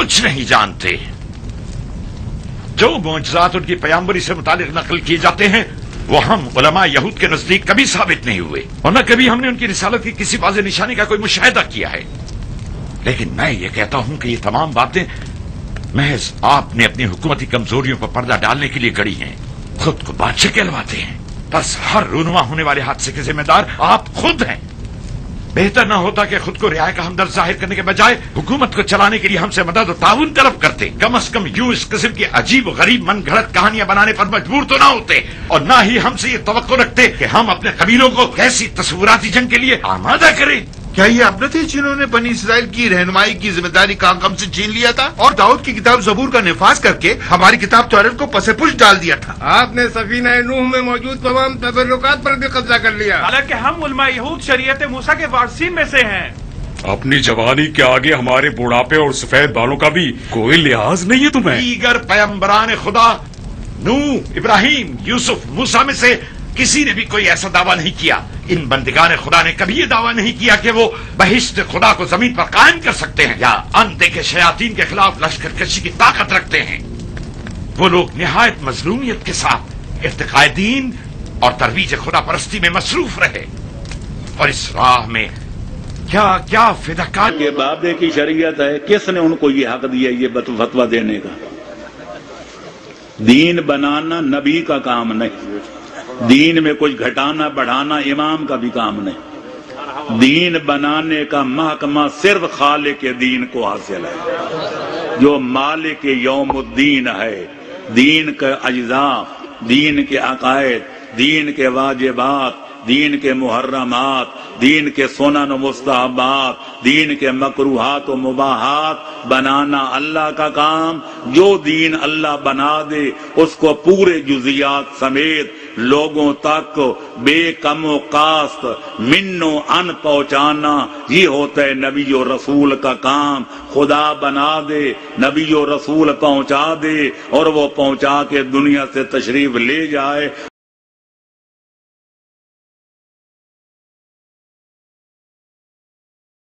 کچھ نہیں جانتے. جو معجزات ان کی پیامبری سے متعلق نقل کیے جاتے ہیں وہ ہم علماء یہود کے نزدیک کبھی ثابت نہیں ہوئے، اور نہ کبھی ہم نے ان کی رسالت کی کسی واضح نشانی کا کوئی مشاہدہ کیا ہے. لیکن میں یہ کہتا ہوں کہ یہ تمام باتیں محض آپ نے اپنی حکومتی کمزوریوں پر پردہ ڈالنے کے لیے گڑی ہیں. خود کو بادشاہ کہلواتے ہیں، بس ہر رونما ہونے والے حادثے کے ذمہ دار آپ خود ہیں. بہتر نہ ہوتا کہ خود کو رعایا کا ہمدرد ظاہر کرنے کے بجائے حکومت کو چلانے کے لیے ہم سے مدد و تعاون طلب کرتے. کم از کم یوں اس قسم کی عجیب و غریب من گھڑت کہانیاں بنانے پر مجبور تو نہ ہوتے، اور نہ ہی ہم سے یہ توقع رکھتے کہ ہم اپنے قبیلوں کو کیسی تصوراتی جنگ کے لیے آمادہ کریں. کیا یہ آپ نہ تھے جنہوں نے بنی اسرائیل کی رہنمائی کی ذمہ داری کام کم سے چھین لیا تھا اور داؤد کی کتاب زبور کا نفاذ کر کے ہماری کتاب توریت کو پس پش ڈال دیا تھا؟ آپ نے سفینہ نوح میں موجود تمام تبرکات پر بھی قبضہ کر لیا، حالانکہ ہم علماء یہود شریعت موسیٰ کے وارثین میں سے ہیں. اپنی جوانی کے آگے ہمارے بڑھاپے اور سفید بالوں کا بھی کوئی لحاظ نہیں ہے تمہیں. دیگر پیغمبران خدا نوح، ابراہیم، یوسف، موسیٰ میں سے کسی نے بھی کوئی ایسا دعویٰ نہیں کیا. ان بندگان خدا نے کبھی یہ دعویٰ نہیں کیا کہ وہ بہشت خدا کو زمین پر قائم کر سکتے ہیں یا اندھے کے شیاطین کے خلاف لشکر کشی کی طاقت رکھتے ہیں. وہ لوگ نہایت مظلومیت کے ساتھ ارتقاء دین اور ترویج خدا پرستی میں مصروف رہے، اور اس راہ میں کیا کیا فداکار کے بابے کی شریعت ہے. کس نے ان کو یہ حق دیا یہ فتویٰ دینے کا؟ دین بنانا نبی کا کام نہیں، دین میں کچھ گھٹانا بڑھانا امام کا بھی کام نہیں. دین بنانے کا محکمہ صرف خالق دین کو حاصل ہے، جو مالک یوم الدین ہے. دین کے اجزاء، دین کے عقائد، دین کے واجبات، دین کے محرمات، دین کے سنن و مستحبات، دین کے مکروہات و مباحات بنانا اللہ کا کام. جو دین اللہ بنا دے اس کو پورے جزیات سمیت لوگوں تک بے کم و کاست من و ان پہنچانا، یہ ہوتا ہے نبی و رسول کا کام. خدا بنا دے، نبی و رسول پہنچا دے، اور وہ پہنچا کے دنیا سے تشریف لے جائے.